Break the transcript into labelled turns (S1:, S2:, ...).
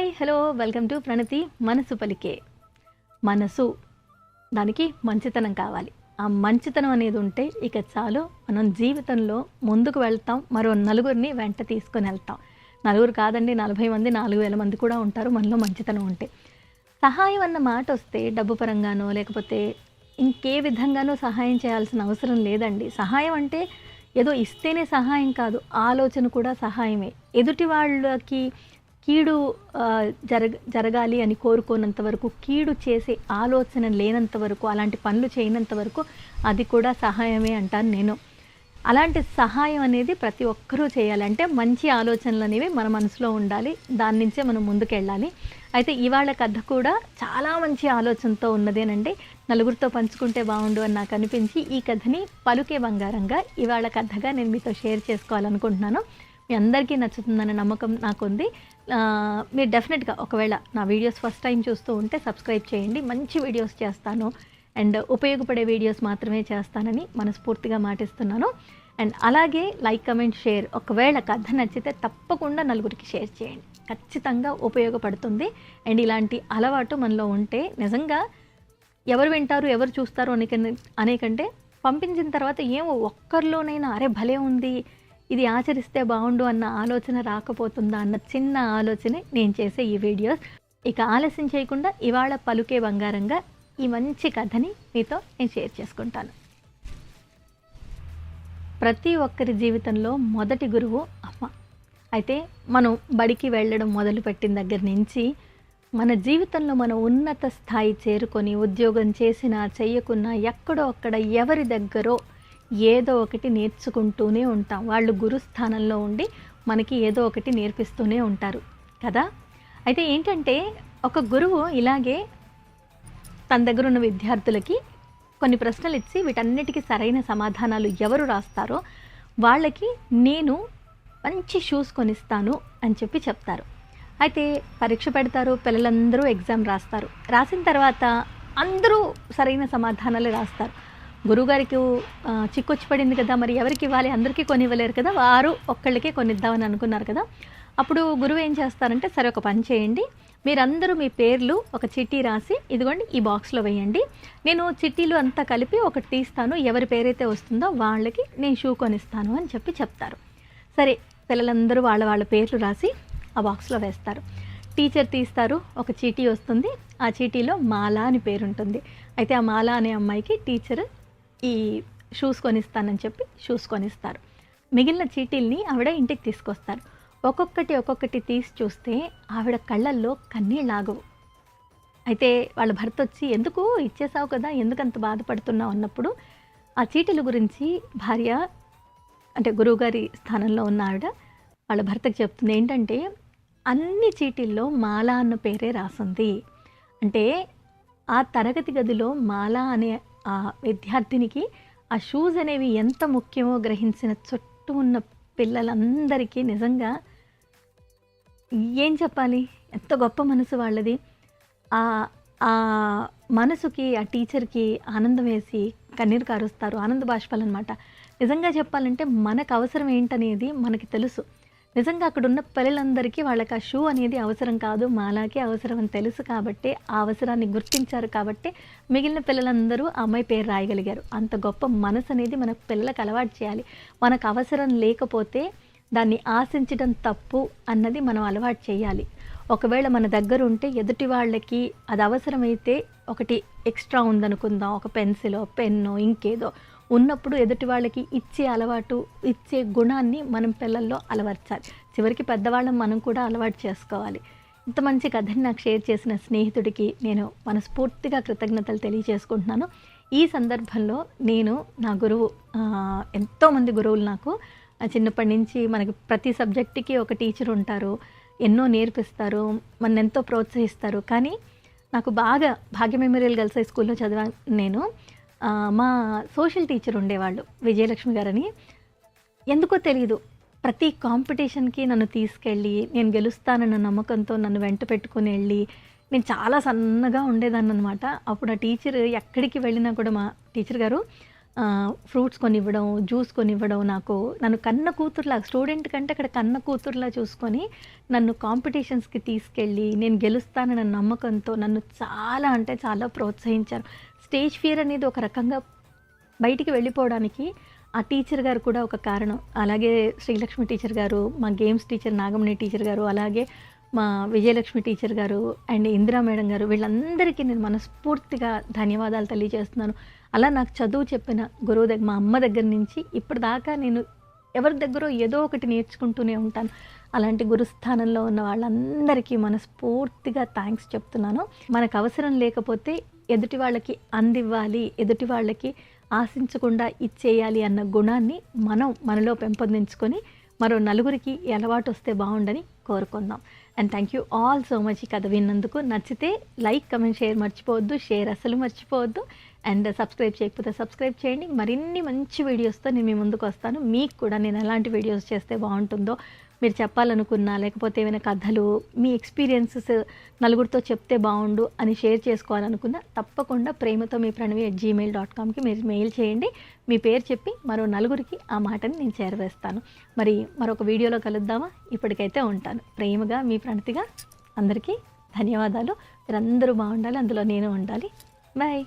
S1: Hi hello welcome to ప్రణతి మనసు పలికే. మనసు దానికి మంచితనం కావాలి. ఆ మంచితనం అనేది ఉంటే ఇక చాలు, మనం జీవితంలో ముందుకు వెళ్తాం, మరో నలుగురిని వెంట తీసుకొని వెళ్తాం. నలుగురు కాదండి, 40 మంది 4000 మంది కూడా ఉంటారు మనలో మంచితనం ఉంటే. సహాయం అన్న మాట వస్తే డబ్బు పరంగానో లేకపోతే ఇంకే విధంగానో సహాయం చేయాల్సిన అవసరం లేదండి. సహాయం అంటే ఏదో ఇస్తేనే సహాయం కాదు, ఆలోచన కూడా సహాయమే. ఎదుటి వాళ్ళకి కీడు జరగాలి అని కోరుకోనంత వరకు, కీడు చేసే ఆలోచన లేనంత వరకు, అలాంటి పనులు చేయనంత వరకు అది కూడా సహాయమే అంటాను నేను. అలాంటి సహాయం అనేది ప్రతి ఒక్కరూ చేయాలి. అంటే మంచి ఆలోచనలు అనేవి మన మనసులో ఉండాలి, దాని నుంచే మనం ముందుకెళ్ళాలి. అయితే ఇవాళ కథ కూడా చాలా మంచి ఆలోచనతో ఉన్నదేనండి. నలుగురితో పంచుకుంటే బాగుండు అని నాకు అనిపించి ఈ కథని పలుకే బంగారంగా ఇవాళ కథగా నేను మీతో షేర్ చేసుకోవాలనుకుంటున్నాను. మీ అందరికీ నచ్చుతుందన్న నమ్మకం నాకుంది. మీరు డెఫినెట్గా ఒకవేళ నా వీడియోస్ ఫస్ట్ టైం చూస్తూ ఉంటే సబ్స్క్రైబ్ చేయండి. మంచి వీడియోస్ చేస్తాను అండ్ ఉపయోగపడే వీడియోస్ మాత్రమే చేస్తానని మనస్ఫూర్తిగా మాటిస్తున్నాను. అండ్ అలాగే లైక్, కమెంట్, షేర్. ఒకవేళ కథ నచ్చితే తప్పకుండా నలుగురికి షేర్ చేయండి, ఖచ్చితంగా ఉపయోగపడుతుంది. అండ్ ఇలాంటి అలవాటు మనలో ఉంటే నిజంగా ఎవరు వింటారు, ఎవరు చూస్తారు అనేకంటే పంపించిన తర్వాత ఏమో ఒక్కరిలోనైనా అరే భలే ఉంది, ఇది ఆచరిస్తే బాగుండు అన్న ఆలోచన రాకపోతుందా అన్న చిన్న ఆలోచనే నేను చేసే ఈ వీడియోస్. ఇక ఆలస్యం చేయకుండా ఇవాళ పలుకే బంగారంగా ఈ మంచి కథని మీతో నేను షేర్ చేసుకుంటాను. ప్రతి ఒక్కరి జీవితంలో మొదటి గురువు అమ్మ. అయితే మనం బడికి వెళ్ళడం మొదలుపెట్టిన దగ్గర నుంచి మన జీవితంలో మనం ఉన్నత స్థాయి చేరుకొని ఉద్యోగం చేసినా చెయ్యకున్నా ఎక్కడో అక్కడ ఎవరి దగ్గరో ఏదో ఒకటి నేర్చుకుంటూనే ఉంటాం. వాళ్ళు గురుస్థానంలో ఉండి మనకి ఏదో ఒకటి నేర్పిస్తూనే ఉంటారు కదా. అయితే ఏంటంటే ఒక గురువు ఇలాగే తన దగ్గర ఉన్న విద్యార్థులకి కొన్ని ప్రశ్నలు ఇచ్చి వీటన్నిటికీ సరైన సమాధానాలు ఎవరు రాస్తారో వాళ్ళకి నేను మంచి షూస్ కొనిస్తాను అని చెప్పి చెప్తారు. అయితే పరీక్ష పెడతారు, పిల్లలందరూ ఎగ్జామ్ రాస్తారు. రాసిన తర్వాత అందరూ సరైన సమాధానాలు రాస్తారు. గురువుగారికి చిక్కొచ్చి పడింది కదా, మరి ఎవరికి ఇవ్వాలి, అందరికీ కొనివ్వలేరు కదా, వారు ఒక్కళ్ళకే కొనిద్దామని అనుకున్నారు కదా. అప్పుడు గురువు ఏం చేస్తారంటే, సరే ఒక పని చేయండి, మీరందరూ మీ పేర్లు ఒక చిట్టి రాసి ఇదిగోండి ఈ బాక్స్లో వేయండి, నేను చిట్టీలు అంతా కలిపి ఒకటి తీస్తాను, ఎవరి పేరైతే వస్తుందో వాళ్ళకి నేను షూ కొనిస్తాను అని చెప్పి చెప్తారు. సరే పిల్లలందరూ వాళ్ళ వాళ్ళ పేర్లు రాసి ఆ బాక్స్లో వేస్తారు. టీచర్ తీస్తారు, ఒక చీటీ వస్తుంది, ఆ చీటీలో మాల అని పేరు ఉంటుంది. అయితే ఆ మాల అనే అమ్మాయికి టీచర్ ఈ షూస్ కొనిస్తానని చెప్పి షూస్ కొనిస్తారు. మిగిలిన చీటీల్ని ఆవిడ ఇంటికి తీసుకొస్తారు. ఒక్కొక్కటి తీసి చూస్తే ఆవిడ కళ్ళల్లో కన్నీళ్ళు ఆగవు. అయితే వాళ్ళ భర్త వచ్చి, ఎందుకు ఇచ్చేసావు కదా, ఎందుకంత బాధపడుతున్నావు అన్నప్పుడు ఆ చీటీల గురించి భార్య అంటే గురువుగారి స్థానంలో ఉన్న ఆవిడ వాళ్ళ భర్తకు చెప్తుంది ఏంటంటే, అన్ని చీటీల్లో మాల అన్న పేరే రాసింది. అంటే ఆ తరగతి గదిలో మాల అనే ఆ విద్యార్థినికి ఆ షూస్ అనేవి ఎంత ముఖ్యమో గ్రహించిన చుట్టూ ఉన్న పిల్లలందరికీ నిజంగా ఏం చెప్పాలి, ఎంత గొప్ప మనసు వాళ్ళది. ఆ మనసుకి ఆ టీచర్కి ఆనందం వేసి కన్నీరు కారుస్తారు, ఆనంద బాష్పాలు అనమాట. నిజంగా చెప్పాలంటే మనకు అవసరం ఏంటనేది మనకి తెలుసు. నిజంగా అక్కడ ఉన్న పిల్లలందరికీ వాళ్ళకి ఆ షూ అనేది అవసరం కాదు, మాలాకే అవసరం అని తెలుసు కాబట్టి ఆ అవసరాన్ని గుర్తించారు కాబట్టి మిగిలిన పిల్లలందరూ ఆ అమ్మాయి పేరు రాయగలిగారు. అంత గొప్ప మనసు అనేది మన పిల్లలకు అలవాటు చేయాలి. మనకు అవసరం లేకపోతే దాన్ని ఆశించడం తప్పు అన్నది మనం అలవాటు చేయాలి. ఒకవేళ మన దగ్గర ఉంటే ఎదుటి వాళ్ళకి అది అవసరమైతే ఒకటి ఎక్స్ట్రా ఉందనుకుందాం, ఒక పెన్సిలో పెన్నో ఇంకేదో ఉన్నప్పుడు ఎదుటి వాళ్ళకి ఇచ్చే అలవాటు, ఇచ్చే గుణాన్ని మనం పిల్లల్లో అలవర్చాలి. చివరికి పెద్దవాళ్ళం మనం కూడా అలవాటు చేసుకోవాలి. ఇంత మంచి కథని నాకు షేర్ చేసిన స్నేహితుడికి నేను మనస్ఫూర్తిగా కృతజ్ఞతలు తెలియజేసుకుంటున్నాను. ఈ సందర్భంలో నేను నా గురువు, ఎంతోమంది గురువులు నాకు చిన్నప్పటి నుంచి, మనకి ప్రతి సబ్జెక్టుకి ఒక టీచర్ ఉంటారు, ఎన్నో నేర్పిస్తారు, మన ఎంతో ప్రోత్సహిస్తారు. కానీ నాకు బాగా భాగ్య మెమోరియల్ గర్ల్స్ హై స్కూల్లో చదివాను నేను. మా సోషల్ టీచర్ ఉండేవాళ్ళు, విజయలక్ష్మి గారని. ఎందుకో తెలీదు, ప్రతి కాంపిటీషన్కి నన్ను తీసుకెళ్ళి నేను గెలుస్తానన్న నమ్మకంతో నన్ను వెంట పెట్టుకుని వెళ్ళి, నేను చాలా సన్నగా ఉండేదాన్ని అనమాట. అప్పుడు ఆ టీచర్ ఎక్కడికి వెళ్ళినా కూడా, మా టీచర్ గారు ఫ్రూట్స్ కొనివ్వడం, జ్యూస్ కొనివ్వడం, నన్ను కన్న కూతురులా, స్టూడెంట్ కంటే అక్కడ కన్న కూతురులా చూసుకొని నన్ను కాంపిటీషన్స్‌కి తీసుకెళ్ళి నేను గెలుస్తానన్న నమ్మకంతో నన్ను చాలా అంటే చాలా ప్రోత్సహించారు. స్టేజ్ ఫియర్ అనేది ఒక రకంగా బయటికి వెళ్ళిపోవడానికి ఆ టీచర్ గారు కూడా ఒక కారణం. అలాగే శ్రీలక్ష్మి టీచర్ గారు, మా గేమ్స్ టీచర్ నాగమణి టీచర్ గారు, అలాగే మా విజయలక్ష్మి టీచర్ గారు అండ్ ఇందిరా మేడం గారు, వీళ్ళందరికీ నేను మనస్ఫూర్తిగా ధన్యవాదాలు తెలియజేస్తున్నాను. అలా నాకు చదువు చెప్పిన గురువు దగ్గర, మా అమ్మ దగ్గర నుంచి ఇప్పటిదాకా నేను ఎవరి దగ్గరో ఏదో ఒకటి నేర్చుకుంటూనే ఉంటాను. అలాంటి గురుస్థానంలో ఉన్న వాళ్ళందరికీ మనస్ఫూర్తిగా థ్యాంక్స్ చెప్తున్నాను. మనకు అవసరం లేకపోతే ఎదుటి వాళ్ళకి అందివ్వాలి, ఎదుటి వాళ్ళకి ఆశించకుండా ఇచ్చేయాలి అన్న గుణాన్ని మనలో పెంపొందించుకొని మరో నలుగురికి ఈ అలవాటు వస్తే బాగుండని కోరుకుందాం. And thank you all so much ఈ కథ విన్నందుకు. నచ్చితే లైక్, కమెంట్, షేర్ మర్చిపోవద్దు. షేర్ అసలు మర్చిపోవద్దు. అండ్ సబ్స్క్రైబ్ చేయకపోతే సబ్స్క్రైబ్ చేయండి. మరిన్ని మంచి వీడియోస్తో నేను మీ ముందుకు వస్తాను. మీకు కూడా నేను ఎలాంటి వీడియోస్ చేస్తే బాగుంటుందో మీరు చెప్పాలనుకున్నా, లేకపోతే ఏమైనా కథలు, మీ ఎక్స్పీరియన్సెస్ నలుగురితో చెప్తే బాగుండు అని షేర్ చేసుకోవాలనుకున్నా తప్పకుండా prematomeepranvi@gmail.comకి మీరు మెయిల్ చేయండి. మీ పేరు చెప్పి మరో నలుగురికి ఆ మాటని నేను చేరవేస్తాను. మరి మరొక వీడియోలో కలుద్దామా? ఇప్పటికైతే ఉంటాను. ప్రేమగా మీ ప్రణతిగా. అందరికీ ధన్యవాదాలు. మీరందరూ బాగుండాలి, అందులో నేను ఉండాలి. బాయ్.